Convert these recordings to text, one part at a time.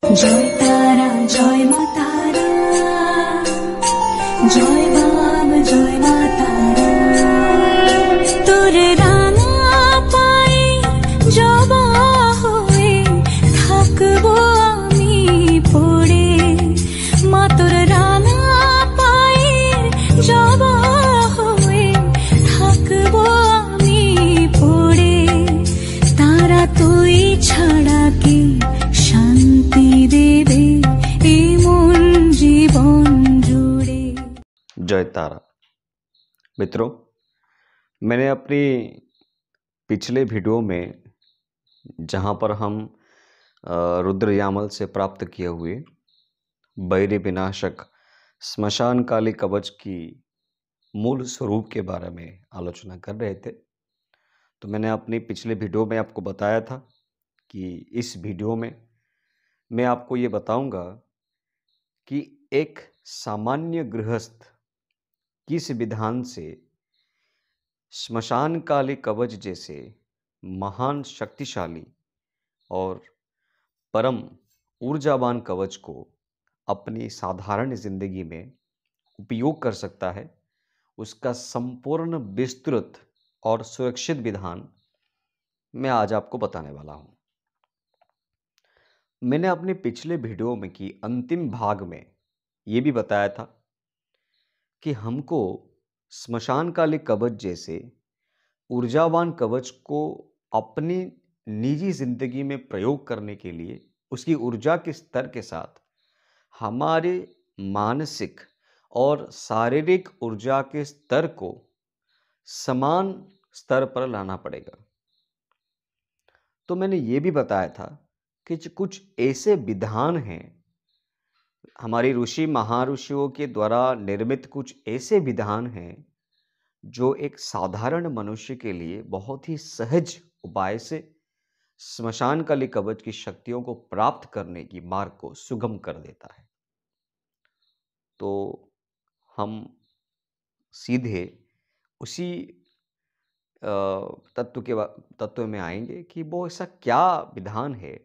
জয় তারা জয় মা তারা, জয় বাম জয় মা তারা। তোর রাঙা পায়ে জবা হয়ে থাকবো আমি পড়ে, মা তোর রাঙা পায়ে জবা হয়ে থাকবো আমি পড়ে। তারা তুই ছাড়া কি শান্তি দেবে এ মন জীবন জুড়ে। जय तारा। मित्रों, मैंने अपनी पिछले वीडियो में जहाँ पर हम रुद्र यामल से प्राप्त किए हुए बैरी विनाशक स्मशान काली कवच की मूल स्वरूप के बारे में आलोचना कर रहे थे। तो मैंने अपनी पिछले वीडियो में आपको बताया था कि इस वीडियो में मैं आपको ये बताऊंगा कि एक सामान्य गृहस्थ किस विधान से स्मशान काली कवच जैसे महान शक्तिशाली और परम ऊर्जावान कवच को अपनी साधारण जिंदगी में उपयोग कर सकता है। उसका संपूर्ण विस्तृत और सुरक्षित विधान मैं आज आपको बताने वाला हूं। मैंने अपने पिछले वीडियो में की अंतिम भाग में ये भी बताया था कि हमको स्मशान काली कवच जैसे ऊर्जावान कवच को अपनी निजी जिंदगी में प्रयोग करने के लिए उसकी ऊर्जा के स्तर के साथ हमारे मानसिक और शारीरिक ऊर्जा के स्तर को समान स्तर पर लाना पड़ेगा। तो मैंने ये भी बताया था कि कुछ ऐसे विधान हैं, हमारी ऋषि महाऋषियों के द्वारा निर्मित कुछ ऐसे विधान हैं जो एक साधारण मनुष्य के लिए बहुत ही सहज उपाय से स्मशान काली कवच की शक्तियों को प्राप्त करने की मार्ग को सुगम कर देता है। तो हम सीधे उसी तत्व में आएंगे कि वो ऐसा क्या विधान है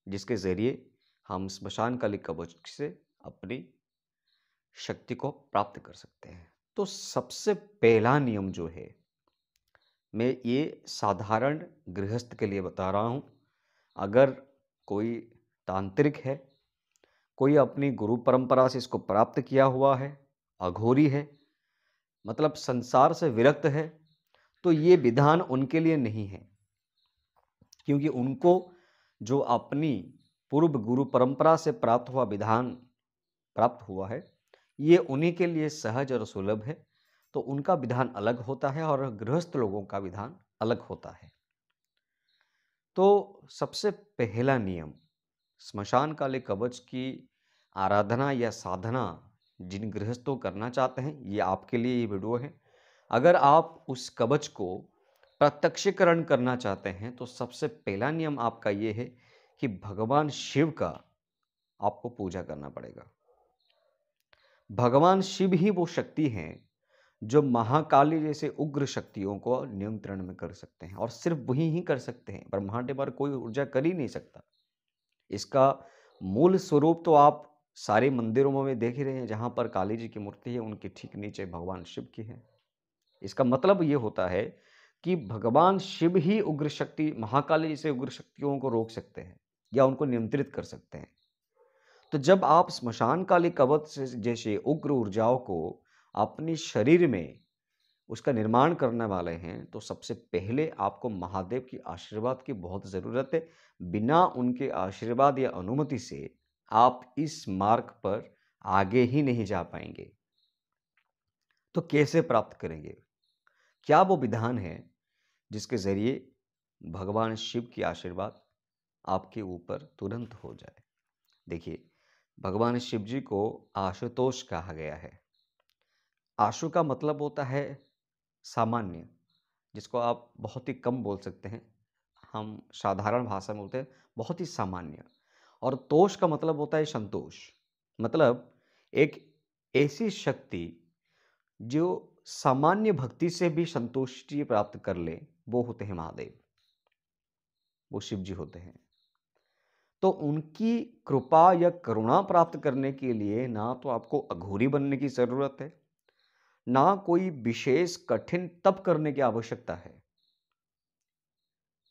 जिसके जरिए हम स्मशान काली कवच से अपनी शक्ति को प्राप्त कर सकते हैं। तो सबसे पहला नियम जो है, मैं ये साधारण गृहस्थ के लिए बता रहा हूँ। अगर कोई तांत्रिक है, कोई अपनी गुरु परंपरा से इसको प्राप्त किया हुआ है, अघोरी है, मतलब संसार से विरक्त है, तो ये विधान उनके लिए नहीं है, क्योंकि उनको जो अपनी पूर्व गुरु परंपरा से प्राप्त हुआ विधान प्राप्त हुआ है, ये उन्हीं के लिए सहज और सुलभ है। तो उनका विधान अलग होता है और गृहस्थ लोगों का विधान अलग होता है। तो सबसे पहला नियम, स्मशान काली कवच की आराधना या साधना जिन गृहस्थों करना चाहते हैं, ये आपके लिए ये वीडियो है। अगर आप उस कवच को प्रत्यक्षीकरण करना चाहते हैं तो सबसे पहला नियम आपका ये है कि भगवान शिव का आपको पूजा करना पड़ेगा। भगवान शिव ही वो शक्ति हैं जो महाकाली जैसे उग्र शक्तियों को नियंत्रण में कर सकते हैं, और सिर्फ वही ही कर सकते हैं। ब्रह्मांड पर कोई ऊर्जा कर ही नहीं सकता। इसका मूल स्वरूप तो आप सारे मंदिरों में देख ही रहे हैं, जहां पर काली जी की मूर्ति है उनके ठीक नीचे भगवान शिव की है। इसका मतलब ये होता है कि भगवान शिव ही उग्र शक्ति, महाकाली जैसे उग्र शक्तियों को रोक सकते हैं या उनको नियंत्रित कर सकते हैं। तो जब आप स्मशान काली कवच जैसे उग्र ऊर्जाओं को अपने शरीर में उसका निर्माण करने वाले हैं, तो सबसे पहले आपको महादेव की आशीर्वाद की बहुत ज़रूरत है। बिना उनके आशीर्वाद या अनुमति से आप इस मार्ग पर आगे ही नहीं जा पाएंगे। तो कैसे प्राप्त करेंगे? क्या वो विधान है जिसके जरिए भगवान शिव की आशीर्वाद आपके ऊपर तुरंत हो जाए? देखिए, भगवान शिव जी को आशुतोष कहा गया है। आशु का मतलब होता है सामान्य, जिसको आप बहुत ही कम बोल सकते हैं। हम साधारण भाषा में बोलते हैं बहुत ही सामान्य। और तोष का मतलब होता है संतोष, मतलब एक ऐसी शक्ति जो सामान्य भक्ति से भी संतुष्टि प्राप्त कर ले, वो होते हैं महादेव, वो शिव जी होते हैं। तो उनकी कृपा या करुणा प्राप्त करने के लिए ना तो आपको अघोरी बनने की ज़रूरत है, ना कोई विशेष कठिन तप करने की आवश्यकता है।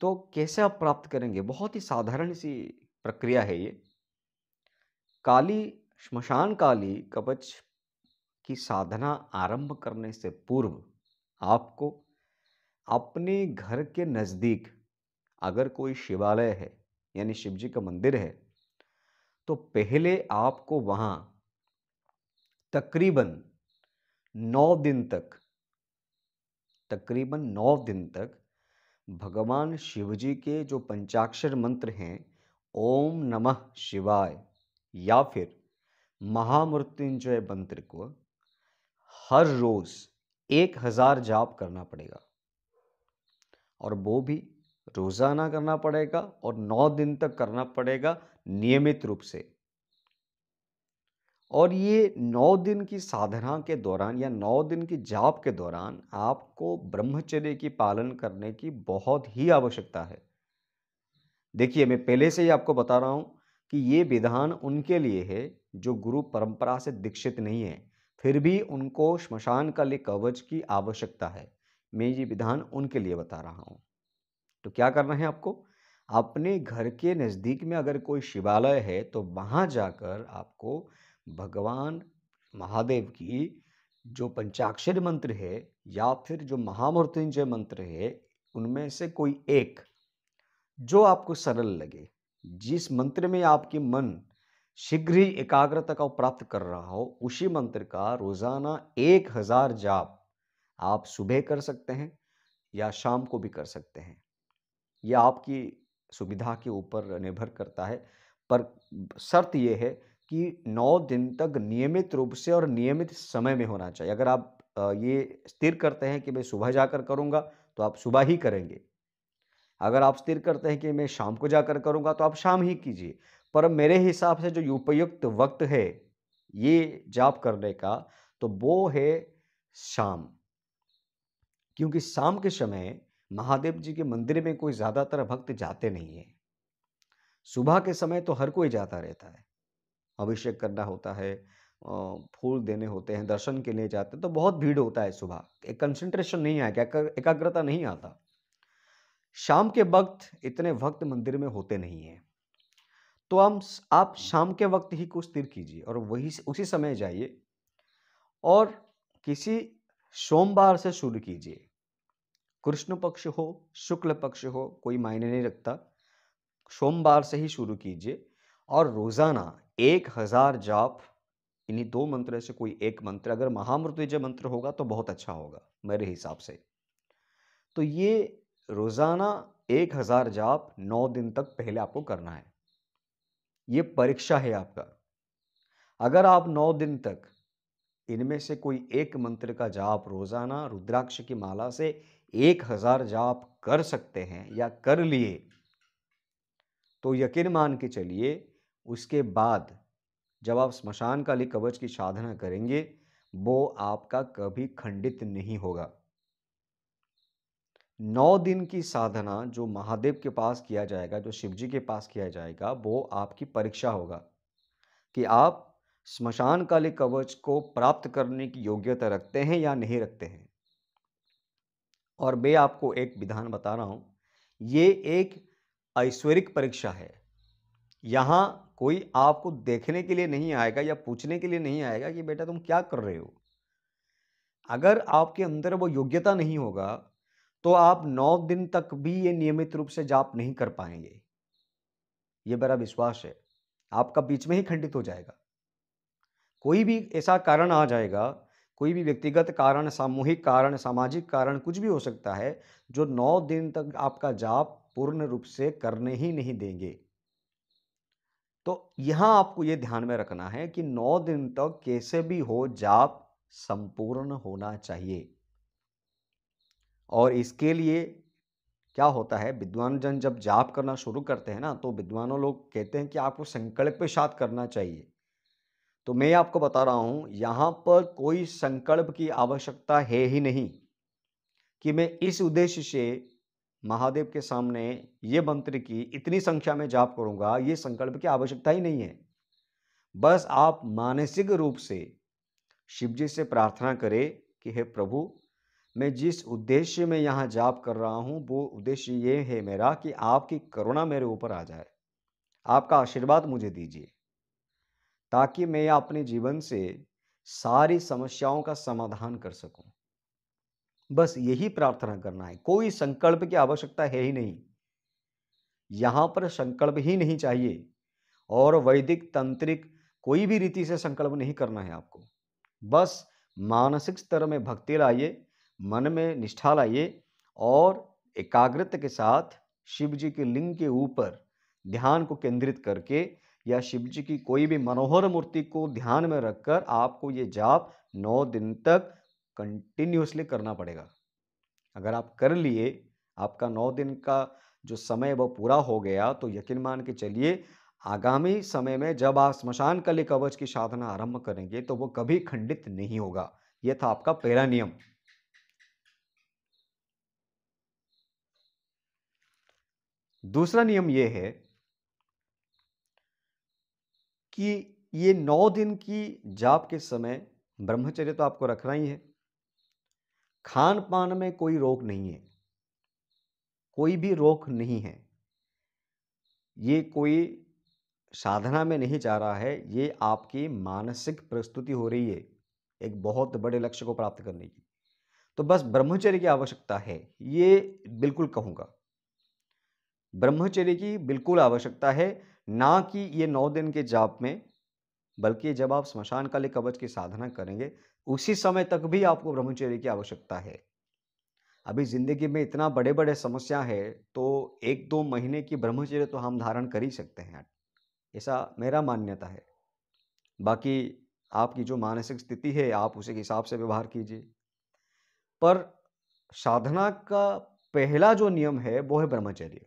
तो कैसे आप प्राप्त करेंगे? बहुत ही साधारण सी प्रक्रिया है ये। काली श्मशान काली कवच की साधना आरंभ करने से पूर्व आपको अपने घर के नज़दीक अगर कोई शिवालय है, यानी शिव जी का मंदिर है, तो पहले आपको वहाँ तकरीबन 9 दिन तक तकरीबन 9 दिन तक भगवान शिव जी के जो पंचाक्षर मंत्र हैं, ओम नमः शिवाय या फिर महामृत्युंजय मंत्र को हर रोज 1000 जाप करना पड़ेगा, और वो भी रोजाना करना पड़ेगा और 9 दिन तक करना पड़ेगा नियमित रूप से। और ये 9 दिन की साधना के दौरान या 9 दिन की जाप के दौरान आपको ब्रह्मचर्य की पालन करने की बहुत ही आवश्यकता है। देखिए, मैं पहले से ही आपको बता रहा हूँ कि ये विधान उनके लिए है जो गुरु परंपरा से दीक्षित नहीं है, फिर भी उनको श्मशान काली कवच की आवश्यकता है। मैं ये विधान उनके लिए बता रहा हूँ। तो क्या करना है आपको? अपने घर के नज़दीक में अगर कोई शिवालय है तो वहाँ जाकर आपको भगवान महादेव की जो पंचाक्षरी मंत्र है या फिर जो महामृत्युंजय मंत्र है, उनमें से कोई एक जो आपको सरल लगे, जिस मंत्र में आपकी मन शीघ्र ही एकाग्रता को प्राप्त कर रहा हो, उसी मंत्र का रोजाना 1000 जाप आप सुबह कर सकते हैं या शाम को भी कर सकते हैं। यह आपकी सुविधा के ऊपर निर्भर करता है, पर शर्त यह है कि 9 दिन तक नियमित रूप से और नियमित समय में होना चाहिए। अगर आप ये स्थिर करते हैं कि मैं सुबह जाकर करूँगा, तो आप सुबह ही करेंगे। अगर आप स्थिर करते हैं कि मैं शाम को जाकर करूँगा, तो आप शाम ही कीजिए। पर मेरे हिसाब से जो उपयुक्त वक्त है ये जाप करने का, तो वो है शाम। क्योंकि शाम के समय महादेव जी के मंदिर में कोई ज़्यादातर भक्त जाते नहीं हैं। सुबह के समय तो हर कोई जाता रहता है, अभिषेक करना होता है, फूल देने होते हैं, दर्शन के लिए जाते हैं, तो बहुत भीड़ होता है सुबह। एक कंसंट्रेशन नहीं आएगा, एकाग्रता नहीं आता। शाम के वक्त इतने भक्त मंदिर में होते नहीं हैं, तो आप शाम के वक्त ही को स्थिर कीजिए और वही उसी समय जाइए और किसी सोमवार से शुरू कीजिए। कृष्ण पक्ष हो, शुक्ल पक्ष हो, कोई मायने नहीं रखता। सोमवार से ही शुरू कीजिए और रोजाना 1000 जाप, इन्हीं 2 मंत्र से कोई एक मंत्र, अगर महामृत्युंजय मंत्र होगा तो बहुत अच्छा होगा मेरे हिसाब से। तो ये रोजाना 1000 जाप 9 दिन तक पहले आपको करना है। ये परीक्षा है आपका। अगर आप 9 दिन तक इनमें से कोई एक मंत्र का जाप रोजाना रुद्राक्ष की माला से 1000 जाप कर सकते हैं या कर लिए, तो यकीन मान के चलिए उसके बाद जब आप स्मशान काली कवच की साधना करेंगे, वो आपका कभी खंडित नहीं होगा। 9 दिन की साधना जो महादेव के पास किया जाएगा, जो शिव जी के पास किया जाएगा, वो आपकी परीक्षा होगा कि आप स्मशान काली कवच को प्राप्त करने की योग्यता रखते हैं या नहीं रखते हैं। और मैं आपको एक विधान बता रहा हूं, ये एक ऐश्वरिक परीक्षा है। यहां कोई आपको देखने के लिए नहीं आएगा या पूछने के लिए नहीं आएगा कि बेटा तुम क्या कर रहे हो। अगर आपके अंदर वो योग्यता नहीं होगा, तो आप 9 दिन तक भी ये नियमित रूप से जाप नहीं कर पाएंगे। ये मेरा विश्वास है, आपका बीच में ही खंडित हो जाएगा। कोई भी ऐसा कारण आ जाएगा, कोई भी व्यक्तिगत कारण, सामूहिक कारण, सामाजिक कारण, कुछ भी हो सकता है, जो 9 दिन तक आपका जाप पूर्ण रूप से करने ही नहीं देंगे। तो यहां आपको यह ध्यान में रखना है कि 9 दिन तक कैसे भी हो जाप संपूर्ण होना चाहिए। और इसके लिए क्या होता है, विद्वान जन जब जाप करना शुरू करते हैं ना, तो विद्वानों लोग कहते हैं कि आपको संकल्प के साथ करना चाहिए। तो मैं आपको बता रहा हूं, यहां पर कोई संकल्प की आवश्यकता है ही नहीं कि मैं इस उद्देश्य से महादेव के सामने ये मंत्र की इतनी संख्या में जाप करूंगा, ये संकल्प की आवश्यकता ही नहीं है। बस आप मानसिक रूप से शिव जी से प्रार्थना करें कि हे प्रभु, मैं जिस उद्देश्य में यहाँ जाप कर रहा हूँ वो उद्देश्य ये है मेरा कि आपकी करुणा मेरे ऊपर आ जाए, आपका आशीर्वाद मुझे दीजिए, ताकि मैं अपने जीवन से सारी समस्याओं का समाधान कर सकूं। बस यही प्रार्थना करना है, कोई संकल्प की आवश्यकता है ही नहीं। यहां पर संकल्प ही नहीं चाहिए और वैदिक तांत्रिक कोई भी रीति से संकल्प नहीं करना है आपको। बस मानसिक स्तर में भक्ति लाइए, मन में निष्ठा लाइए और एकाग्रता के साथ शिव जी के लिंग के ऊपर ध्यान को केंद्रित करके या शिव जी की कोई भी मनोहर मूर्ति को ध्यान में रखकर आपको ये जाप 9 दिन तक कंटिन्यूअसली करना पड़ेगा। अगर आप कर लिए, आपका 9 दिन का जो समय वो पूरा हो गया, तो यकीन मान के चलिए आगामी समय में जब आप स्मशान काली कवच की साधना आरंभ करेंगे तो वो कभी खंडित नहीं होगा। यह था आपका पहला नियम। दूसरा नियम यह है कि ये 9 दिन की जाप के समय ब्रह्मचर्य तो आपको रखना ही है। खान पान में कोई रोक नहीं है, कोई भी रोक नहीं है। ये कोई साधना में नहीं जा रहा है, ये आपकी मानसिक प्रस्तुति हो रही है एक बहुत बड़े लक्ष्य को प्राप्त करने की। तो बस ब्रह्मचर्य की आवश्यकता है, ये बिल्कुल कहूँगा। ब्रह्मचर्य की बिल्कुल आवश्यकता है, ना कि ये 9 दिन के जाप में, बल्कि जब आप स्मशान काली कवच की साधना करेंगे उसी समय तक भी आपको ब्रह्मचर्य की आवश्यकता है। अभी जिंदगी में इतना बड़े बड़े समस्या है तो 1-2 महीने की ब्रह्मचर्य तो हम धारण कर ही सकते हैं, ऐसा मेरा मान्यता है। बाकी आपकी जो मानसिक स्थिति है आप उसी के हिसाब से व्यवहार कीजिए। पर साधना का पहला जो नियम है वो है ब्रह्मचर्य।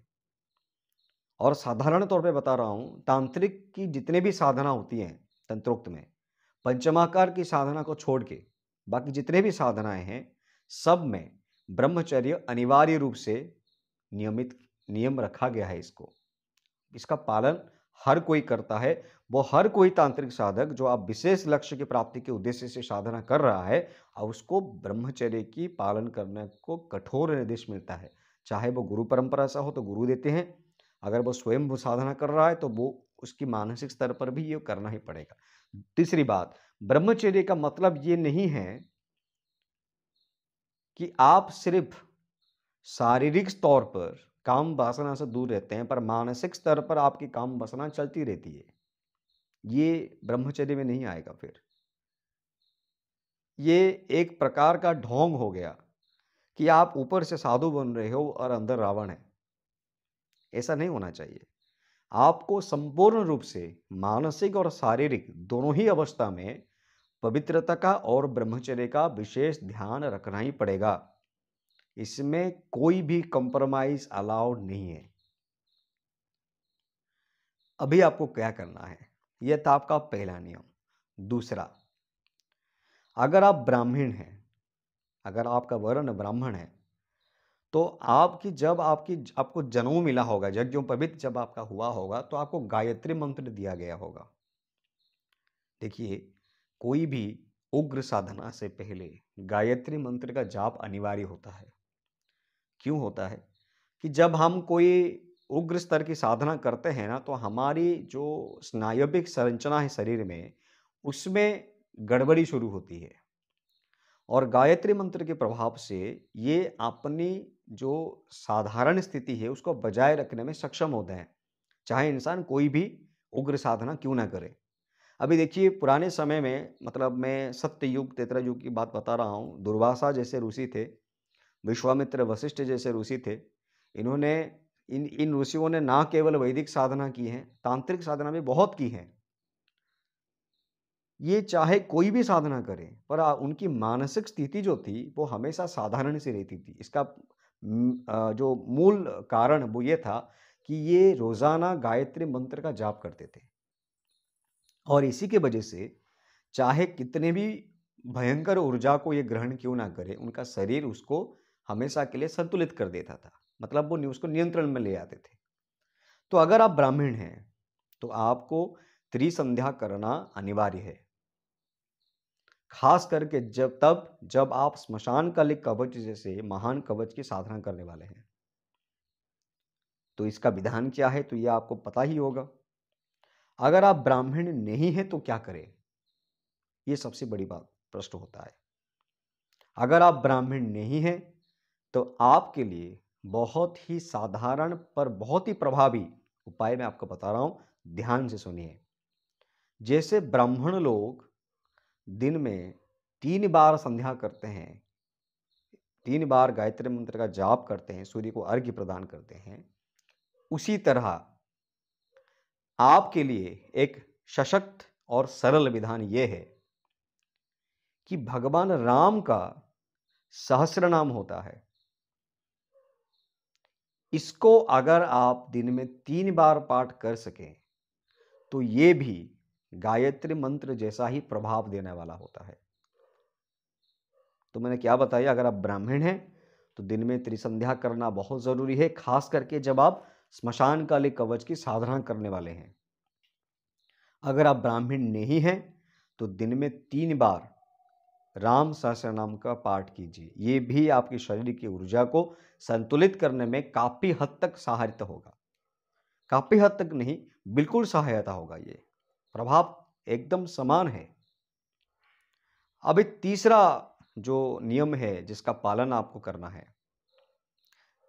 और साधारण तौर पे बता रहा हूं, तांत्रिक की जितने भी साधना होती हैं तंत्रोक्त में, पंचमाकार की साधना को छोड़ के बाकी जितने भी साधनाएं हैं सब में ब्रह्मचर्य अनिवार्य रूप से नियमित नियम रखा गया है। इसका पालन हर कोई करता है। वो हर कोई तांत्रिक साधक जो आप विशेष लक्ष्य की प्राप्ति के उद्देश्य से साधना कर रहा है और उसको ब्रह्मचर्य की पालन करने को कठोर निर्देश मिलता है। चाहे वो गुरु परंपरा से हो तो गुरु देते हैं, अगर वो स्वयं वो साधना कर रहा है तो वो उसकी मानसिक स्तर पर भी ये करना ही पड़ेगा। तीसरी बात, ब्रह्मचर्य का मतलब ये नहीं है कि आप सिर्फ शारीरिक तौर पर काम वासना से दूर रहते हैं पर मानसिक स्तर पर आपकी काम वासना चलती रहती है। ये ब्रह्मचर्य में नहीं आएगा। फिर ये एक प्रकार का ढोंग हो गया कि आप ऊपर से साधु बन रहे हो और अंदर रावण है। ऐसा नहीं होना चाहिए। आपको संपूर्ण रूप से मानसिक और शारीरिक दोनों ही अवस्था में पवित्रता का और ब्रह्मचर्य का विशेष ध्यान रखना ही पड़ेगा। इसमें कोई भी कॉम्प्रोमाइज अलाउड नहीं है। अभी आपको क्या करना है, यह था आपका पहला नियम। दूसरा, अगर आप ब्राह्मण हैं, अगर आपका वर्ण ब्राह्मण है तो आपको जन्म मिला होगा, यज्ञोपवीत जब आपका हुआ होगा तो आपको गायत्री मंत्र दिया गया होगा। देखिए, कोई भी उग्र साधना से पहले गायत्री मंत्र का जाप अनिवार्य होता है। क्यों होता है कि जब हम कोई उग्र स्तर की साधना करते हैं ना तो हमारी जो स्नायविक संरचना है शरीर में उसमें गड़बड़ी शुरू होती है और गायत्री मंत्र के प्रभाव से ये अपनी जो साधारण स्थिति है उसको बजाय रखने में सक्षम होते हैं, चाहे इंसान कोई भी उग्र साधना क्यों ना करे। अभी देखिए, पुराने समय में, मतलब मैं सत्य युग त्रेता युग की बात बता रहा हूँ, दुर्वासा जैसे ऋषि थे, विश्वामित्र वशिष्ठ जैसे ऋषि थे। इन्होंने इन ऋषियों ने ना केवल वैदिक साधना की है, तांत्रिक साधना भी बहुत की है। ये चाहे कोई भी साधना करे पर उनकी मानसिक स्थिति जो थी वो हमेशा साधारण सी रहती थी। इसका जो मूल कारण वो ये था कि ये रोजाना गायत्री मंत्र का जाप करते थे और इसी के वजह से चाहे कितने भी भयंकर ऊर्जा को ये ग्रहण क्यों ना करे, उनका शरीर उसको हमेशा के लिए संतुलित कर देता था। मतलब वो उसको नियंत्रण में ले आते थे। तो अगर आप ब्राह्मण हैं तो आपको त्रिसंध्या करना अनिवार्य है, खास करके जब आप स्मशान कालिक कवच जैसे महान कवच की साधना करने वाले हैं। तो इसका विधान क्या है तो यह आपको पता ही होगा। अगर आप ब्राह्मण नहीं हैं तो क्या करें, यह सबसे बड़ी बात प्रश्न होता है। अगर आप ब्राह्मण नहीं हैं तो आपके लिए बहुत ही साधारण पर बहुत ही प्रभावी उपाय मैं आपको बता रहा हूं, ध्यान से सुनिए। जैसे ब्राह्मण लोग दिन में 3 बार संध्या करते हैं, 3 बार गायत्री मंत्र का जाप करते हैं, सूर्य को अर्घ्य प्रदान करते हैं, उसी तरह आपके लिए एक सशक्त और सरल विधान यह है कि भगवान राम का सहस्र नाम होता है, इसको अगर आप दिन में 3 बार पाठ कर सकें तो ये भी गायत्री मंत्र जैसा ही प्रभाव देने वाला होता है। तो मैंने क्या बताया, अगर आप ब्राह्मण हैं तो दिन में त्रिसंध्या करना बहुत जरूरी है, खास करके जब आप स्मशान कालिक कवच की साधना करने वाले हैं। अगर आप ब्राह्मण नहीं हैं तो दिन में 3 बार राम सहस्र नाम का पाठ कीजिए, ये भी आपके शरीर की ऊर्जा को संतुलित करने में काफी हद तक सहायता होगा। काफी हद तक नहीं, बिल्कुल सहायता होगा, ये प्रभाव एकदम समान है। अब एक तीसरा जो नियम है जिसका पालन आपको करना है,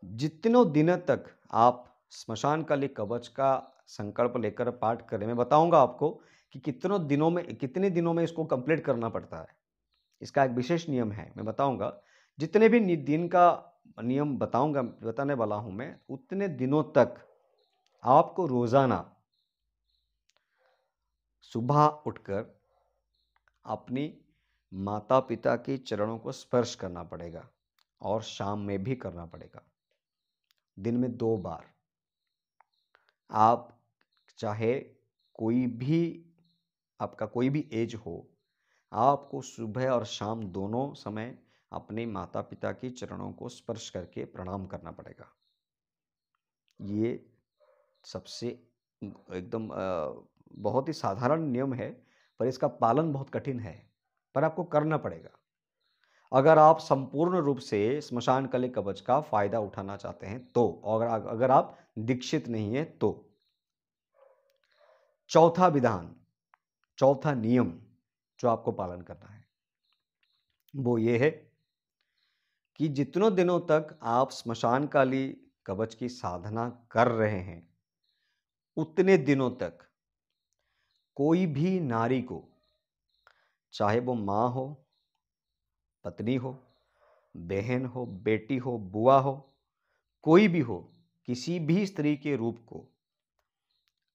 जितनों दिनों तक आप स्मशान कालिक कवच का संकल्प लेकर पाठ करें, मैं बताऊंगा आपको कि कितने दिनों में इसको कंप्लीट करना पड़ता है। इसका एक विशेष नियम है, मैं बताऊंगा। जितने भी दिन का नियम बताने वाला हूं मैं, उतने दिनों तक आपको रोजाना सुबह उठकर अपनी माता पिता के चरणों को स्पर्श करना पड़ेगा और शाम में भी करना पड़ेगा, दिन में 2 बार। आप चाहे आपका कोई भी एज हो, आपको सुबह और शाम दोनों समय अपने माता पिता के चरणों को स्पर्श करके प्रणाम करना पड़ेगा। ये सबसे एकदम बहुत ही साधारण नियम है, पर इसका पालन बहुत कठिन है, पर आपको करना पड़ेगा अगर आप संपूर्ण रूप से स्मशान कालिक कवच का फायदा उठाना चाहते हैं तो, और अगर आप दीक्षित नहीं है तो। चौथा नियम जो आपको पालन करना है वो ये है कि जितनों दिनों तक आप स्मशान कालिक कवच की साधना कर रहे हैं, उतने दिनों तक कोई भी नारी को, चाहे वो माँ हो, पत्नी हो, बहन हो, बेटी हो, बुआ हो, कोई भी हो, किसी भी स्त्री के रूप को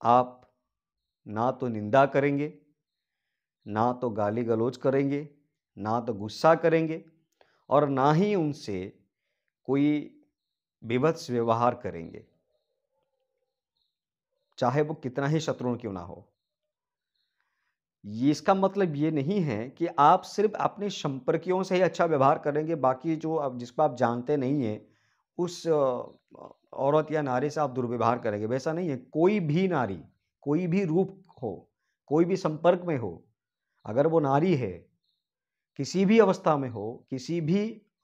आप ना तो निंदा करेंगे, ना तो गाली गलौज करेंगे, ना तो गुस्सा करेंगे, और ना ही उनसे कोई विभत्स व्यवहार करेंगे, चाहे वो कितना ही शत्रु क्यों ना हो। इसका मतलब ये नहीं है कि आप सिर्फ अपने संपर्कियों से ही अच्छा व्यवहार करेंगे, बाकी जिसको आप जानते नहीं है उस औरत या नारी से आप दुर्व्यवहार करेंगे, वैसा नहीं है। कोई भी नारी, कोई भी रूप हो, कोई भी संपर्क में हो, अगर वो नारी है, किसी भी अवस्था में हो,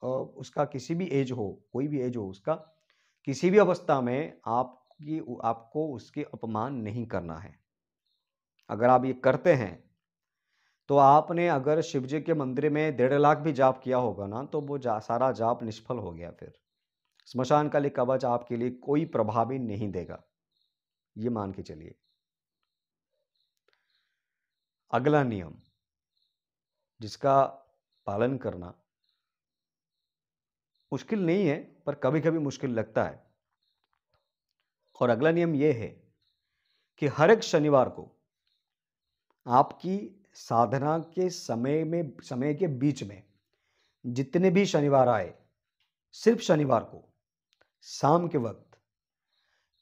उसका किसी भी एज हो, कोई भी एज हो उसका, किसी भी अवस्था में आपको उसके अपमान नहीं करना है। अगर आप ये करते हैं तो आपने अगर शिवजी के मंदिर में 1.5 लाख भी जाप किया होगा ना, तो वो सारा जाप निष्फल हो गया। फिर स्मशान कालिक कवच आपके लिए कोई प्रभावी नहीं देगा, ये मान के चलिए। अगला नियम जिसका पालन करना मुश्किल नहीं है, पर कभी कभी मुश्किल लगता है, और अगला नियम यह है कि हर एक शनिवार को आपकी साधना के समय के बीच में जितने भी शनिवार आए, सिर्फ शनिवार को शाम के वक्त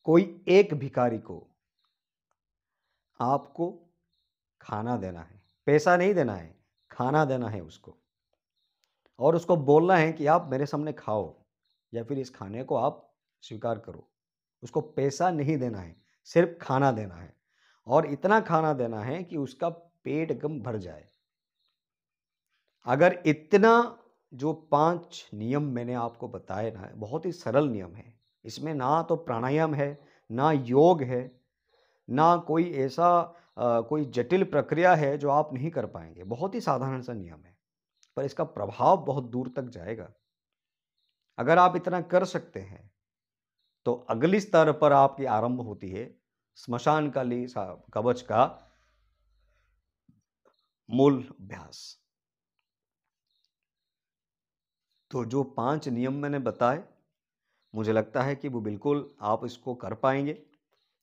कोई एक भिखारी को आपको खाना देना है। पैसा नहीं देना है, खाना देना है उसको, और उसको बोलना है कि आप मेरे सामने खाओ, या फिर इस खाने को आप स्वीकार करो। उसको पैसा नहीं देना है, सिर्फ खाना देना है, और इतना खाना देना है कि उसका पेट एकदम भर जाए। अगर इतना जो 5 नियम मैंने आपको बताए ना, बहुत ही सरल नियम है। इसमें ना तो प्राणायाम है, ना योग है, ना कोई ऐसा कोई जटिल प्रक्रिया है जो आप नहीं कर पाएंगे। बहुत ही साधारण सा नियम है, पर इसका प्रभाव बहुत दूर तक जाएगा। अगर आप इतना कर सकते हैं तो अगली स्तर पर आपकी आरंभ होती है स्मशान काली कवच का मूल अभ्यास। तो जो 5 नियम मैंने बताए, मुझे लगता है कि वो बिल्कुल आप इसको कर पाएंगे।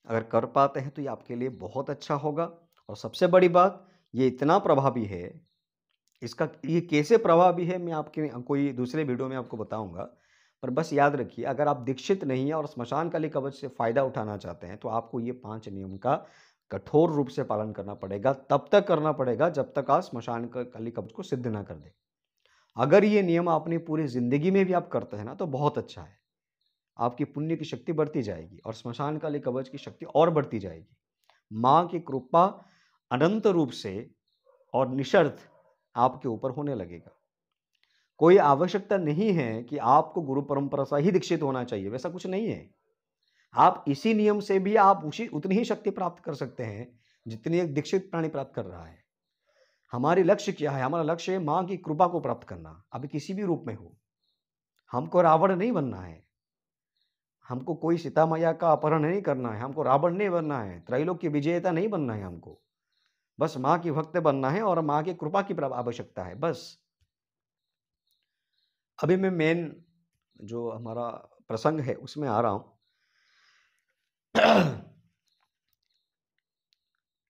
अगर कर पाते हैं तो ये आपके लिए बहुत अच्छा होगा। और सबसे बड़ी बात, ये इतना प्रभावी है, इसका ये कैसे प्रभावी है मैं आपके कोई दूसरे वीडियो में आपको बताऊंगा। पर बस याद रखिए, अगर आप दीक्षित नहीं है और स्मशान काली कवच से फायदा उठाना चाहते हैं तो आपको ये 5 नियम का कठोर रूप से पालन करना पड़ेगा। तब तक करना पड़ेगा जब तक आप स्मशान काली कवच को सिद्ध ना कर दे। अगर ये नियम अपनी पूरी जिंदगी में भी आप करते हैं ना तो बहुत अच्छा है। आपकी पुण्य की शक्ति बढ़ती जाएगी और स्मशान काली कवच की शक्ति और बढ़ती जाएगी। माँ की कृपा अनंत रूप से और निशर्त आपके ऊपर होने लगेगा। कोई आवश्यकता नहीं है कि आपको गुरु परंपरा से ही दीक्षित होना चाहिए, वैसा कुछ नहीं है। आप इसी नियम से भी आप उतनी ही शक्ति प्राप्त कर सकते हैं जितनी एक दीक्षित प्राणी प्राप्त कर रहा है। हमारी लक्ष्य क्या है? हमारा लक्ष्य है माँ की कृपा को प्राप्त करना, अभी किसी भी रूप में हो। हमको रावण नहीं बनना है, हमको कोई सीता मैया का अपहरण नहीं करना है, हमको रावण नहीं बनना है, त्रैलोक की विजेता नहीं बनना है। हमको बस माँ की भक्त बनना है और माँ की कृपा की आवश्यकता है, बस। अभी मैं मेन जो हमारा प्रसंग है उसमें आ रहा हूं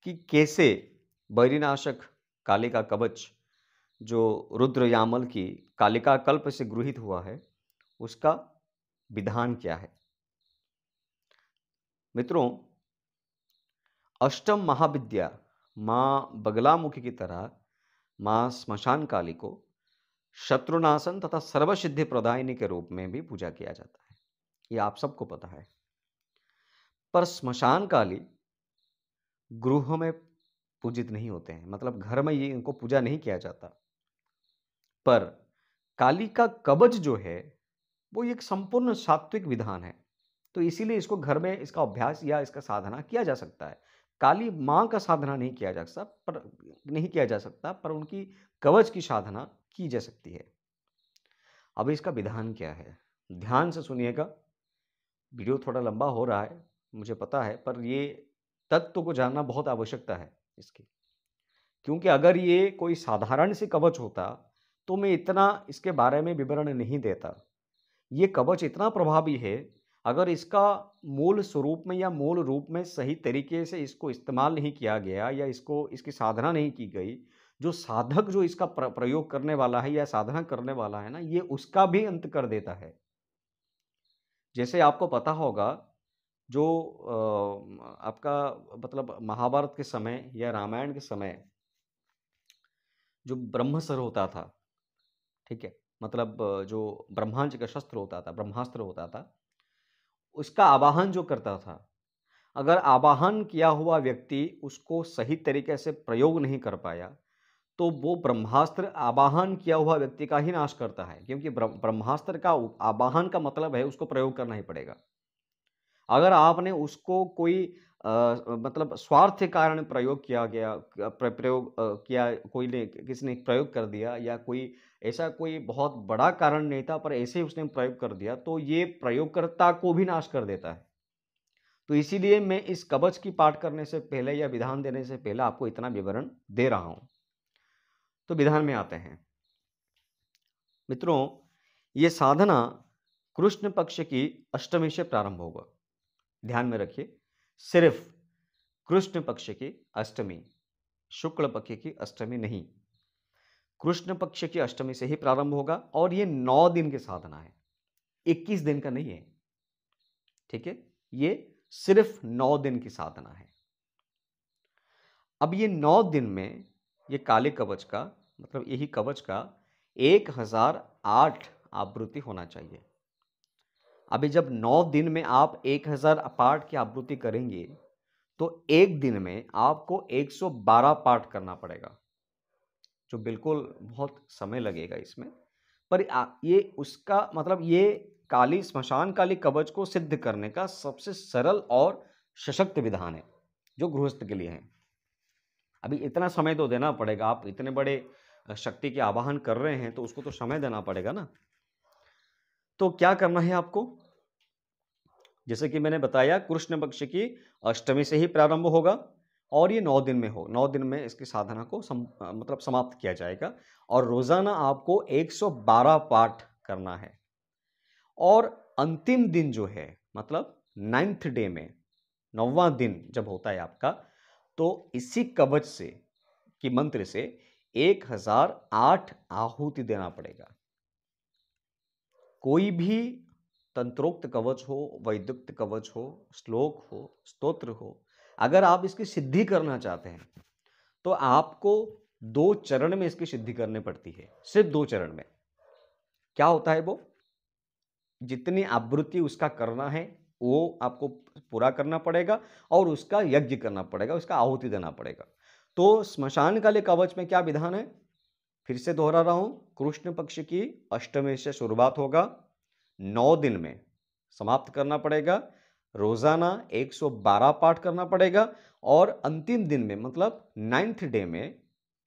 कि कैसे बैरीनाशक कालिका कवच जो रुद्र यामल की कालिका कल्प से गृहीत हुआ है उसका विधान क्या है। मित्रों, अष्टम महाविद्या माँ बगलामुखी की तरह माँ स्मशान काली को शत्रुनाशन तथा सर्वसिद्धि प्रदायिनी के रूप में भी पूजा किया जाता है, ये आप सबको पता है। पर स्मशान काली गृह में पूजित नहीं होते हैं, मतलब घर में ये इनको पूजा नहीं किया जाता। पर काली का कवच जो है वो एक संपूर्ण सात्विक विधान है, तो इसीलिए इसको घर में इसका अभ्यास या इसका साधना किया जा सकता है। काली माँ का साधना नहीं किया जा सकता पर उनकी कवच की साधना की जा सकती है। अब इसका विधान क्या है, ध्यान से सुनिएगा। वीडियो थोड़ा लंबा हो रहा है मुझे पता है, पर ये तत्व को जानना बहुत आवश्यकता है इसकी, क्योंकि अगर ये कोई साधारण सी कवच होता तो मैं इतना इसके बारे में विवरण नहीं देता। ये कवच इतना प्रभावी है, अगर इसका मूल स्वरूप में या मूल रूप में सही तरीके से इसको इस्तेमाल नहीं किया गया या इसकी साधना नहीं की गई, जो साधक जो इसका प्रयोग करने वाला है या साधना करने वाला है ना, ये उसका भी अंत कर देता है। जैसे आपको पता होगा जो आपका मतलब महाभारत के समय या रामायण के समय जो ब्रह्मसर होता था, ठीक है, मतलब जो ब्रह्मा जी का शस्त्र होता था, ब्रह्मास्त्र होता था, उसका आवाहन जो करता था, अगर आवाहन किया हुआ व्यक्ति उसको सही तरीके से प्रयोग नहीं कर पाया तो वो ब्रह्मास्त्र आवाहन किया हुआ व्यक्ति का ही नाश करता है, क्योंकि ब्रह्मास्त्र का आवाहन का मतलब है उसको प्रयोग करना ही पड़ेगा। अगर आपने उसको कोई मतलब स्वार्थ के कारण प्रयोग किया गया प्रयोग किया, कोई ने किसी ने प्रयोग कर दिया या कोई ऐसा कोई बहुत बड़ा कारण नहीं था पर ऐसे ही उसने प्रयोग कर दिया, तो ये प्रयोगकर्ता को भी नाश कर देता है। तो इसीलिए मैं इस कवच की पाठ करने से पहले या विधान देने से पहले आपको इतना विवरण दे रहा हूं। तो विधान में आते हैं। मित्रों, ये साधना कृष्ण पक्ष की अष्टमी से प्रारंभ होगा। ध्यान में रखिए, सिर्फ कृष्ण पक्ष की अष्टमी, शुक्ल पक्ष की अष्टमी नहीं, कृष्ण पक्ष की अष्टमी से ही प्रारंभ होगा और ये 9 दिन की साधना है, 21 दिन का नहीं है, ठीक है। ये सिर्फ 9 दिन की साधना है। अब ये 9 दिन में ये काले कवच का मतलब यही कवच का 1008 आवृत्ति होना चाहिए। अभी जब 9 दिन में आप 1000 पाठ की आवृत्ति करेंगे तो एक दिन में आपको 112 पाठ करना पड़ेगा, जो बिल्कुल बहुत समय लगेगा इसमें। पर ये उसका मतलब ये काली स्मशान काली कवच को सिद्ध करने का सबसे सरल और सशक्त विधान है जो गृहस्थ के लिए है। अभी इतना समय तो देना पड़ेगा, आप इतने बड़े शक्ति के आवाहन कर रहे हैं तो उसको तो समय देना पड़ेगा ना। तो क्या करना है आपको, जैसे कि मैंने बताया कृष्ण पक्ष की अष्टमी से ही प्रारंभ होगा और ये 9 दिन में हो, 9 दिन में इसकी साधना को मतलब समाप्त किया जाएगा और रोजाना आपको 112 पाठ करना है। और अंतिम दिन जो है मतलब 9th डे में, 9वां दिन जब होता है आपका, तो इसी कवच से की मंत्र से 1008 आहुति देना पड़ेगा। कोई भी तंत्रोक्त कवच हो, वैदिक कवच हो, श्लोक हो, स्तोत्र हो, अगर आप इसकी सिद्धि करना चाहते हैं तो आपको 2 चरण में इसकी सिद्धि करनी पड़ती है, सिर्फ 2 चरण में। क्या होता है वो, जितनी आवृत्ति उसका करना है वो आपको पूरा करना पड़ेगा और उसका यज्ञ करना पड़ेगा, उसका आहुति देना पड़ेगा। तो स्मशान काली कवच में क्या विधान है, फिर से दोहरा रहा हूं, कृष्ण पक्ष की अष्टमी से शुरुआत होगा, 9 दिन में समाप्त करना पड़ेगा, रोजाना 112 पाठ करना पड़ेगा और अंतिम दिन में मतलब 9th डे में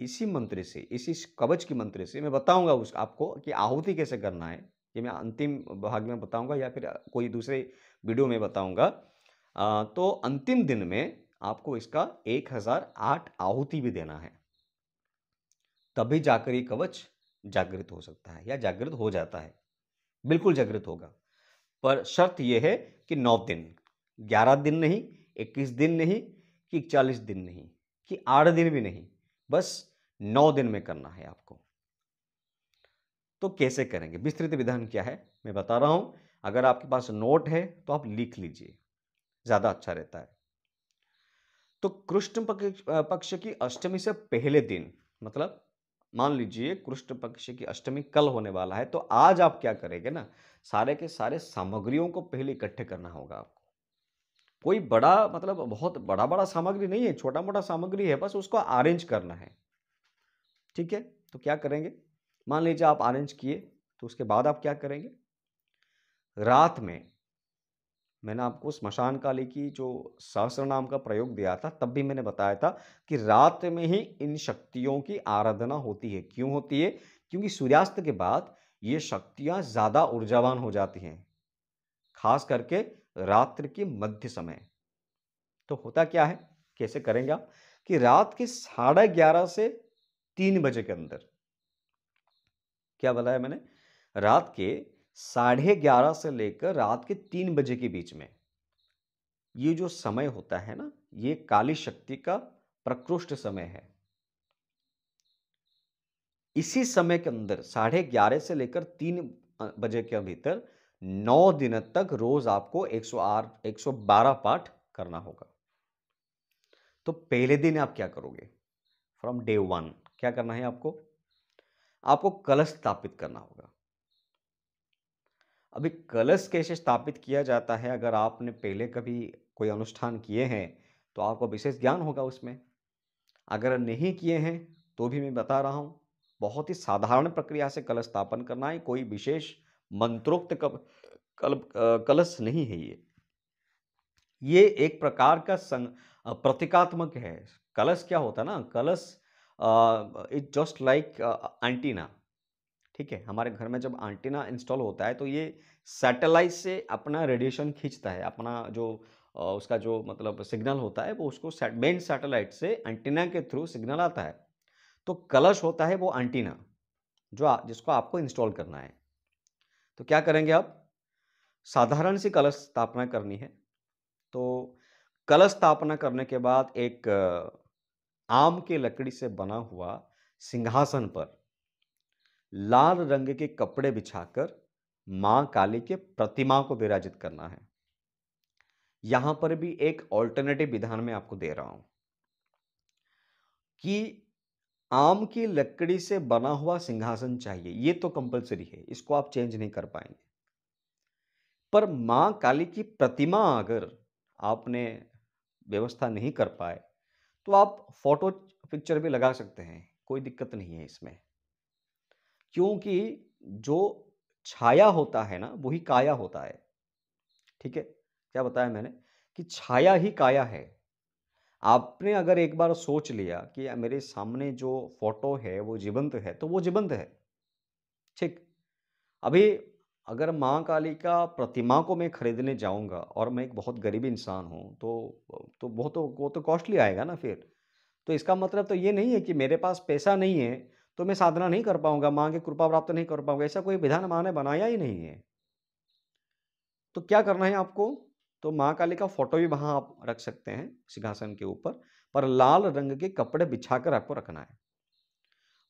इसी मंत्र से, इसी कवच की मंत्र से मैं बताऊंगा उस आपको कि आहुति कैसे करना है। ये मैं अंतिम भाग में बताऊंगा या फिर कोई दूसरे वीडियो में बताऊंगा। तो अंतिम दिन में आपको इसका 1008 आहुति भी देना है, तभी जाकर ये कवच जागृत हो सकता है या जागृत हो जाता है, बिल्कुल जागृत होगा। पर शर्त यह है कि 9 दिन, 11 दिन नहीं, 21 दिन नहीं, कि 41 दिन नहीं, कि 8 दिन भी नहीं, बस 9 दिन में करना है आपको। तो कैसे करेंगे, विस्तृत विधान क्या है मैं बता रहा हूं। अगर आपके पास नोट है तो आप लिख लीजिए, ज्यादा अच्छा रहता है। तो कृष्ण पक्ष की अष्टमी से पहले दिन, मतलब मान लीजिए कृष्ण पक्ष की अष्टमी कल होने वाला है, तो आज आप क्या करेंगे ना, सारे के सारे सामग्रियों को पहले इकट्ठे करना होगा आपको। कोई बड़ा मतलब बहुत बड़ा बड़ा सामग्री नहीं है, छोटा मोटा सामग्री है, बस उसको अरेंज करना है। ठीक है, तो क्या करेंगे, मान लीजिए आप अरेंज किए, तो उसके बाद आप क्या करेंगे, रात में मैंने आपको स्मशान काली की जो सहस्र नाम का प्रयोग दिया था, तब भी मैंने बताया था कि रात में ही इन शक्तियों की आराधना होती है। क्यों होती है, क्योंकि सूर्यास्त के बाद ये शक्तियां ज्यादा ऊर्जावान हो जाती हैं, खास करके रात्रि के मध्य समय। तो होता क्या है, कैसे करेंगे आप, कि रात के 11:30 से 3 बजे के अंदर, क्या बताया मैंने, रात के 11:30 से लेकर रात के 3 बजे के बीच में ये जो समय होता है ना, ये काली शक्ति का प्रकृष्ट समय है। इसी समय के अंदर 11:30 से लेकर 3 बजे के भीतर 9 दिन तक रोज आपको 112 पाठ करना होगा। तो पहले दिन आप क्या करोगे, फ्रॉम डे 1 क्या करना है आपको, आपको कलश स्थापित करना होगा। अभी कलश कैसे स्थापित किया जाता है, अगर आपने पहले कभी कोई अनुष्ठान किए हैं तो आपको विशेष ज्ञान होगा उसमें। अगर नहीं किए हैं तो भी मैं बता रहा हूं, बहुत ही साधारण प्रक्रिया से कलश स्थापन करना है, कोई विशेष मंत्रोक्त कलश नहीं है। ये एक प्रकार का प्रतीकात्मक है। कलश क्या होता है ना, कलश इट जस्ट लाइक एंटीना। ठीक है, हमारे घर में जब एंटीना इंस्टॉल होता है तो ये सैटेलाइट से अपना रेडिएशन खींचता है, अपना जो उसका जो मतलब सिग्नल होता है वो उसको मेन सैटेलाइट से एंटीना के थ्रू सिग्नल आता है। तो कलश होता है वो एंटीना जो जिसको आपको इंस्टॉल करना है। तो क्या करेंगे आप, साधारण सी कलश स्थापना करनी है। तो कलश स्थापना करने के बाद एक आम के लकड़ी से बना हुआ सिंहासन पर लाल रंग के कपड़े बिछाकर मां काली के प्रतिमा को विराजित करना है। यहां पर भी एक ऑल्टरनेटिव विधान में आपको दे रहा हूं कि आम की लकड़ी से बना हुआ सिंहासन चाहिए, ये तो कंपलसरी है, इसको आप चेंज नहीं कर पाएंगे। पर माँ काली की प्रतिमा अगर आपने व्यवस्था नहीं कर पाए तो आप फोटो पिक्चर भी लगा सकते हैं, कोई दिक्कत नहीं है इसमें। क्योंकि जो छाया होता है ना वही काया होता है। ठीक है, क्या बताया मैंने कि छाया ही काया है। आपने अगर एक बार सोच लिया कि मेरे सामने जो फोटो है वो जीवंत है तो वो जीवंत है। ठीक, अभी अगर माँ काली का प्रतिमा को मैं खरीदने जाऊंगा और मैं एक बहुत गरीब इंसान हूँ तो वो तो कॉस्टली आएगा ना फिर। तो इसका मतलब तो ये नहीं है कि मेरे पास पैसा नहीं है तो मैं साधना नहीं कर पाऊंगा, माँ की कृपा प्राप्त नहीं कर पाऊंगा। ऐसा कोई विधान माँ ने बनाया ही नहीं है। तो क्या करना है आपको, तो माँ काली का फोटो भी वहां आप रख सकते हैं सिंहासन के ऊपर, पर लाल रंग के कपड़े बिछाकर आपको रखना है।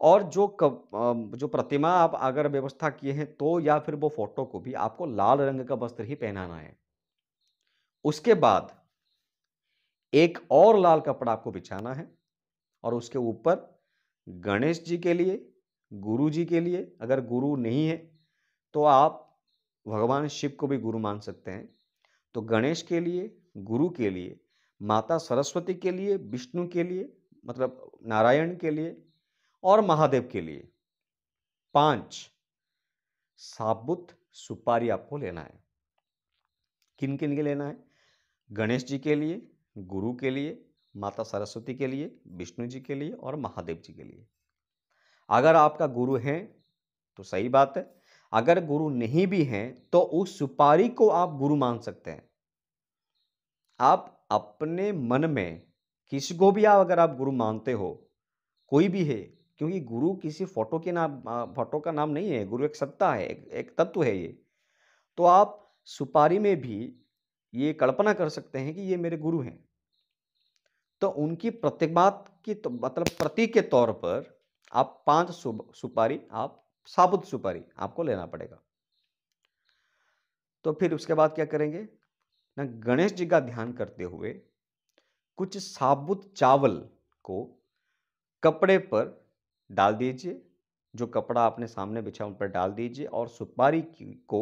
और जो प्रतिमा आप अगर व्यवस्था किए हैं तो या फिर वो फोटो को भी आपको लाल रंग का वस्त्र ही पहनाना है। उसके बाद एक और लाल कपड़ा आपको बिछाना है और उसके ऊपर गणेश जी के लिए, गुरु जी के लिए, अगर गुरु नहीं है तो आप भगवान शिव को भी गुरु मान सकते हैं। तो गणेश के लिए, गुरु के लिए, माता सरस्वती के लिए, विष्णु के लिए मतलब नारायण के लिए और महादेव के लिए 5 साबुत सुपारी आपको लेना है। किन किन के लेना है? गणेश जी के लिए, गुरु के लिए, माता सरस्वती के लिए, विष्णु जी के लिए और महादेव जी के लिए। अगर आपका गुरु है तो सही बात है, अगर गुरु नहीं भी हैं तो उस सुपारी को आप गुरु मान सकते हैं। आप अपने मन में किसी को भी अगर आप गुरु मानते हो, कोई भी है, क्योंकि गुरु किसी फोटो का नाम नहीं है, गुरु एक सत्ता है, एक तत्व है ये। तो आप सुपारी में भी ये कल्पना कर सकते हैं कि ये मेरे गुरु हैं। तो उनकी प्रतिमा की तो मतलब प्रतीक के तौर पर आप 5 सुपारी, आप साबुत सुपारी आपको लेना पड़ेगा। तो फिर उसके बाद क्या करेंगे ना, गणेश जी का ध्यान करते हुए कुछ साबुत चावल को कपड़े पर डाल दीजिए। जो कपड़ा आपने सामने बिछा उन पर डाल दीजिए और सुपारी को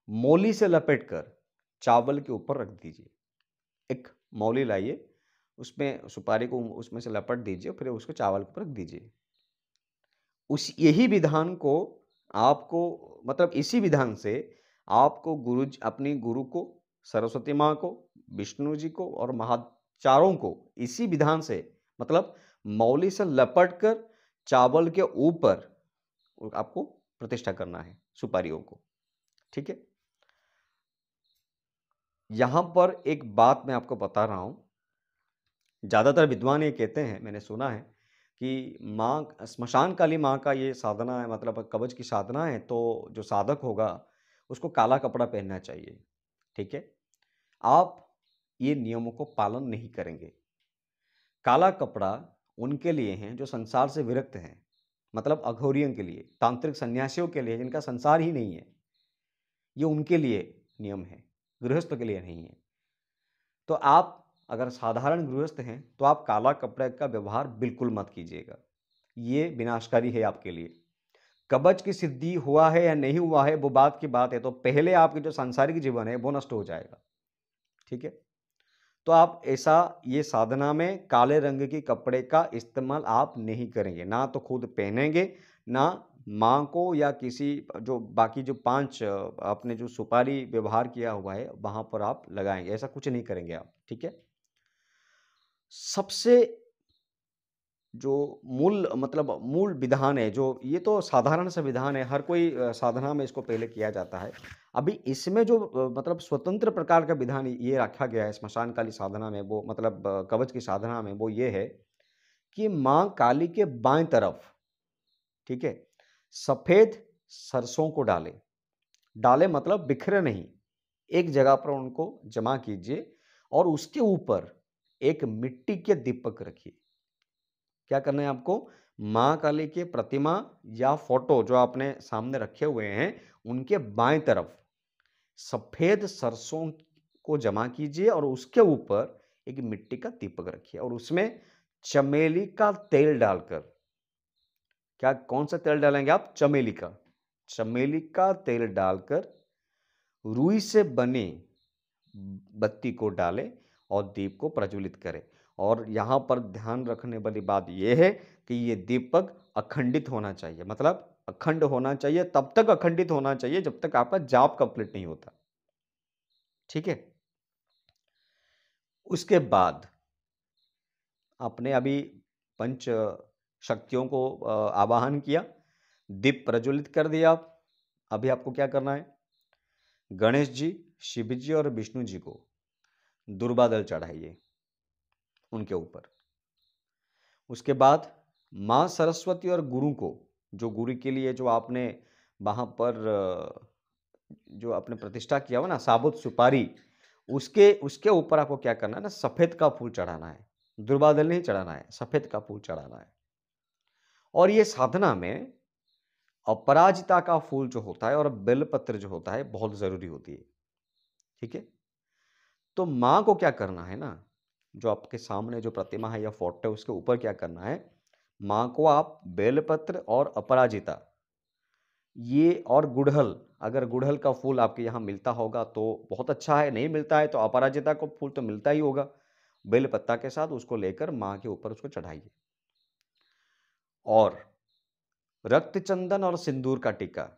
मौली से लपेटकर चावल के ऊपर रख दीजिए। एक मौली लाइए, उसमें सुपारी को उसमें से लपेट दीजिए, फिर उसको चावल के ऊपर रख दीजिए। उस यही विधान को आपको मतलब इसी विधान से आपको अपनी गुरु को, सरस्वती माँ को, विष्णु जी को और चारों को इसी विधान से मतलब मौली से लपट कर चावल के ऊपर आपको प्रतिष्ठा करना है सुपारियों को। ठीक है, यहां पर एक बात मैं आपको बता रहा हूं, ज्यादातर विद्वान ये कहते हैं, मैंने सुना है कि माँ स्मशान काली माँ का ये साधना है, मतलब कवच की साधना है, तो जो साधक होगा उसको काला कपड़ा पहनना चाहिए। ठीक है, आप ये नियमों को पालन नहीं करेंगे। काला कपड़ा उनके लिए हैं जो संसार से विरक्त हैं, मतलब अघोरियों के लिए, तांत्रिक सन्यासियों के लिए जिनका संसार ही नहीं है, ये उनके लिए नियम है, गृहस्थ के लिए नहीं है। तो आप अगर साधारण गृहस्थ हैं तो आप काला कपड़े का व्यवहार बिल्कुल मत कीजिएगा, ये विनाशकारी है आपके लिए। कवच की सिद्धि हुआ है या नहीं हुआ है वो बात की बात है, तो पहले आपके जो सांसारिक जीवन है वो नष्ट हो जाएगा। ठीक है, तो आप ऐसा ये साधना में काले रंग के कपड़े का इस्तेमाल आप नहीं करेंगे, ना तो खुद पहनेंगे, ना माँ को या किसी जो बाकी जो 5 आपने जो सुपारी व्यवहार किया हुआ है वहां पर आप लगाएंगे, ऐसा कुछ नहीं करेंगे आप। ठीक है, सबसे जो मूल विधान है, जो ये तो साधारण सा विधान है, हर कोई साधना में इसको पहले किया जाता है। अभी इसमें जो मतलब स्वतंत्र प्रकार का विधान ये रखा गया है स्मशान काली साधना में, वो मतलब कवच की साधना में, वो ये है कि माँ काली के बाएं तरफ, ठीक है, सफेद सरसों को डालें। डालें मतलब बिखरे नहीं, एक जगह पर उनको जमा कीजिए और उसके ऊपर एक मिट्टी के दीपक रखिए। क्या करना है आपको, माँ काली के प्रतिमा या फोटो जो आपने सामने रखे हुए हैं उनके बाएं तरफ सफेद सरसों को जमा कीजिए और उसके ऊपर एक मिट्टी का दीपक रखिए और उसमें चमेली का तेल डालकर, क्या कौन सा तेल डालेंगे आप, चमेली का तेल डालकर रुई से बने बत्ती को डालें और दीप को प्रज्वलित करें। और यहाँ पर ध्यान रखने वाली बात यह है कि ये दीपक अखंडित होना चाहिए, मतलब अखंड होना चाहिए, तब तक अखंडित होना चाहिए जब तक आपका जाप कंप्लीट नहीं होता। ठीक है। उसके बाद आपने अभी पंच शक्तियों को आवाहन किया, दीप प्रज्वलित कर दिया। अभी आपको क्या करना है, गणेश जी, शिव जी और विष्णु जी को दुर्वादल चढ़ाइए उनके ऊपर। उसके बाद माँ सरस्वती और गुरु को, जो गुरु के लिए जो आपने वहाँ पर जो आपने प्रतिष्ठा किया हो ना, साबुत सुपारी, उसके ऊपर आपको क्या करना है ना, सफ़ेद का फूल चढ़ाना है। दुर्वादल नहीं चढ़ाना है, सफ़ेद का फूल चढ़ाना है। और ये साधना में अपराजिता का फूल जो होता है और बेलपत्र जो होता है बहुत ज़रूरी होती है। ठीक है। तो माँ को क्या करना है ना, जो आपके सामने जो प्रतिमा है या फोटो है उसके ऊपर क्या करना है, माँ को आप बेलपत्र और अपराजिता ये और गुड़हल, अगर गुड़हल का फूल आपके यहाँ मिलता होगा तो बहुत अच्छा है, नहीं मिलता है तो अपराजिता का फूल तो मिलता ही होगा, बेलपत्ता के साथ उसको लेकर माँ के ऊपर उसको चढ़ाइए। और रक्त चंदन और सिंदूर का टीका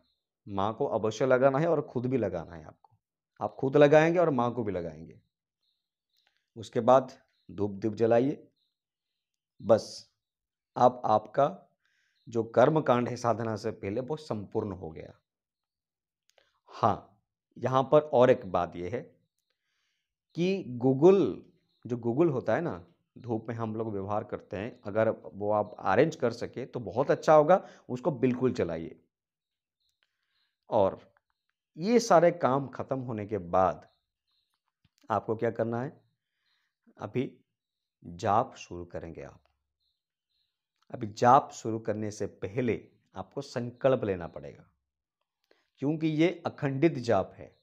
माँ को अवश्य लगाना है और खुद भी लगाना है आपको। आप खुद लगाएंगे और माँ को भी लगाएंगे। उसके बाद धूप दीप जलाइए। बस आपका जो कर्म कांड है साधना से पहले वो संपूर्ण हो गया। हाँ, यहाँ पर और एक बात यह है कि जो गूगल होता है ना, धूप में हम लोग व्यवहार करते हैं, अगर वो आप अरेंज कर सके तो बहुत अच्छा होगा, उसको बिल्कुल चलाइए। और ये सारे काम खत्म होने के बाद आपको क्या करना है, अभी जाप शुरू करेंगे आप। अभी जाप शुरू करने से पहले आपको संकल्प लेना पड़ेगा, क्योंकि ये अखंडित जाप है।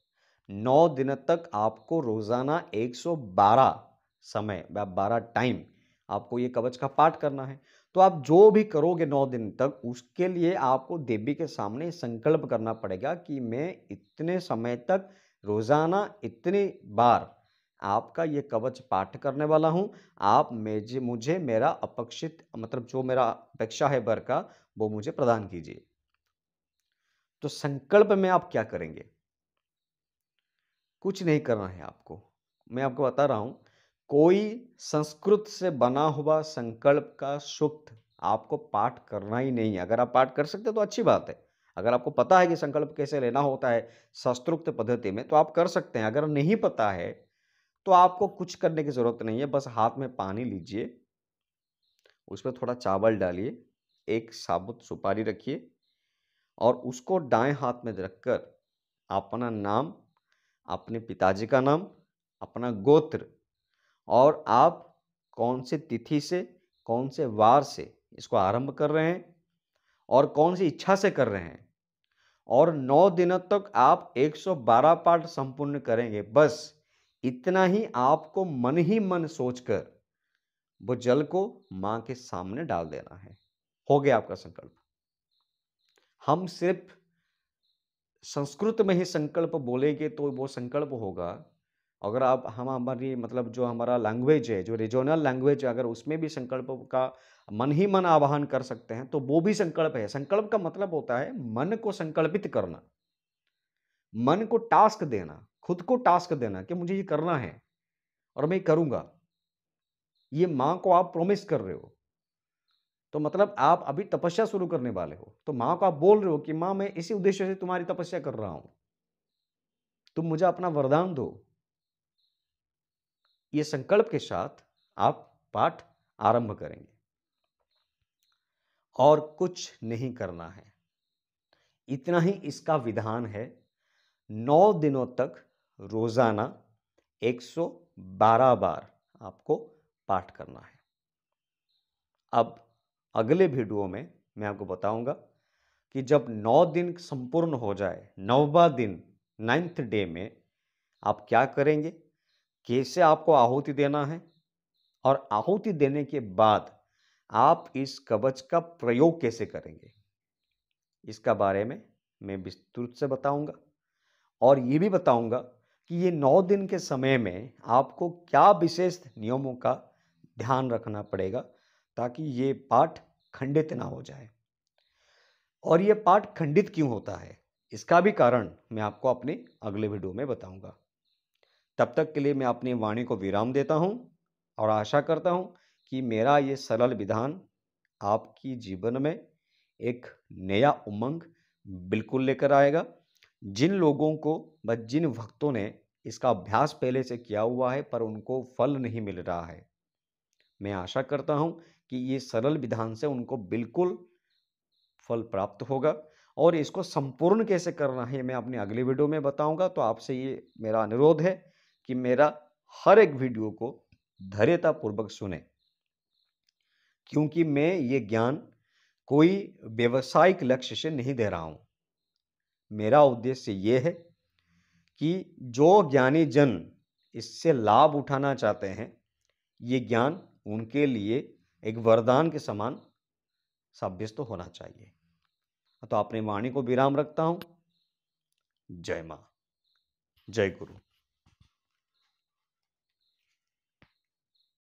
9 दिन तक आपको रोजाना 112 समय, 12 टाइम आपको ये कवच का पाठ करना है। तो आप जो भी करोगे 9 दिन तक, उसके लिए आपको देवी के सामने संकल्प करना पड़ेगा कि मैं इतने समय तक रोजाना इतनी बार आपका ये कवच पाठ करने वाला हूं। आप मुझे मेरा अपेक्षित, मतलब जो मेरा अपेक्षा है वर का, वो मुझे प्रदान कीजिए। तो संकल्प में आप क्या करेंगे, कुछ नहीं करना है आपको। मैं आपको बता रहा हूं, कोई संस्कृत से बना हुआ संकल्प का सूक्त आपको पाठ करना ही नहीं है। अगर आप पाठ कर सकते तो अच्छी बात है। अगर आपको पता है कि संकल्प कैसे लेना होता है शास्त्रोक्त पद्धति में, तो आप कर सकते हैं। अगर नहीं पता है तो आपको कुछ करने की जरूरत नहीं है। बस हाथ में पानी लीजिए, उसमें थोड़ा चावल डालिए, एक साबुत सुपारी रखिए और उसको दाएं हाथ में रखकर अपना नाम, अपने पिताजी का नाम, अपना गोत्र और आप कौन से तिथि से, कौन से वार से इसको आरंभ कर रहे हैं और कौन सी इच्छा से कर रहे हैं, और 9 दिनों तक आप 112 पाठ संपूर्ण करेंगे। बस इतना ही आपको मन ही मन सोचकर वो जल को मां के सामने डाल देना है। हो गया आपका संकल्प। हम सिर्फ संस्कृत में ही संकल्प बोलेंगे तो वो संकल्प होगा। अगर आप हमारी मतलब जो हमारा लैंग्वेज है, जो रीजनल लैंग्वेज है, अगर उसमें भी संकल्प का मन ही मन आवाहन कर सकते हैं तो वो भी संकल्प है। संकल्प का मतलब होता है मन को संकल्पित करना, मन को टास्क देना, खुद को टास्क देना कि मुझे ये करना है और मैं करूंगा। ये मां को आप प्रॉमिस कर रहे हो, तो मतलब आप अभी तपस्या शुरू करने वाले हो। तो मां को आप बोल रहे हो कि मां, मैं इसी उद्देश्य से तुम्हारी तपस्या कर रहा हूं, तुम मुझे अपना वरदान दो। ये संकल्प के साथ आप पाठ आरंभ करेंगे और कुछ नहीं करना है। इतना ही इसका विधान है। 9 दिनों तक रोजाना 112 बार आपको पाठ करना है। अब अगले वीडियो में मैं आपको बताऊंगा कि जब 9 दिन संपूर्ण हो जाए, 9वां दिन, 9th डे में आप क्या करेंगे, कैसे आपको आहुति देना है, और आहुति देने के बाद आप इस कवच का प्रयोग कैसे करेंगे, इसका बारे में मैं विस्तृत से बताऊंगा। और ये भी बताऊंगा कि ये 9 दिन के समय में आपको क्या विशेष नियमों का ध्यान रखना पड़ेगा ताकि ये पाठ खंडित ना हो जाए। और ये पाठ खंडित क्यों होता है, इसका भी कारण मैं आपको अपने अगले वीडियो में बताऊंगा। तब तक के लिए मैं अपनी वाणी को विराम देता हूं और आशा करता हूं कि मेरा ये सरल विधान आपकी जीवन में एक नया उमंग बिल्कुल लेकर आएगा। जिन लोगों को व जिन भक्तों ने इसका अभ्यास पहले से किया हुआ है पर उनको फल नहीं मिल रहा है, मैं आशा करता हूं कि ये सरल विधान से उनको बिल्कुल फल प्राप्त होगा। और इसको संपूर्ण कैसे करना है मैं अपने अगले वीडियो में बताऊंगा। तो आपसे ये मेरा अनुरोध है कि मेरा हर एक वीडियो को धैर्यतापूर्वक सुने, क्योंकि मैं ये ज्ञान कोई व्यवसायिक लक्ष्य से नहीं दे रहा हूं। मेरा उद्देश्य ये है कि जो ज्ञानी जन इससे लाभ उठाना चाहते हैं, ये ज्ञान उनके लिए एक वरदान के समान साब्यस्त होना चाहिए। तो अपनी वाणी को विराम रखता हूं। जय मां, जय गुरु।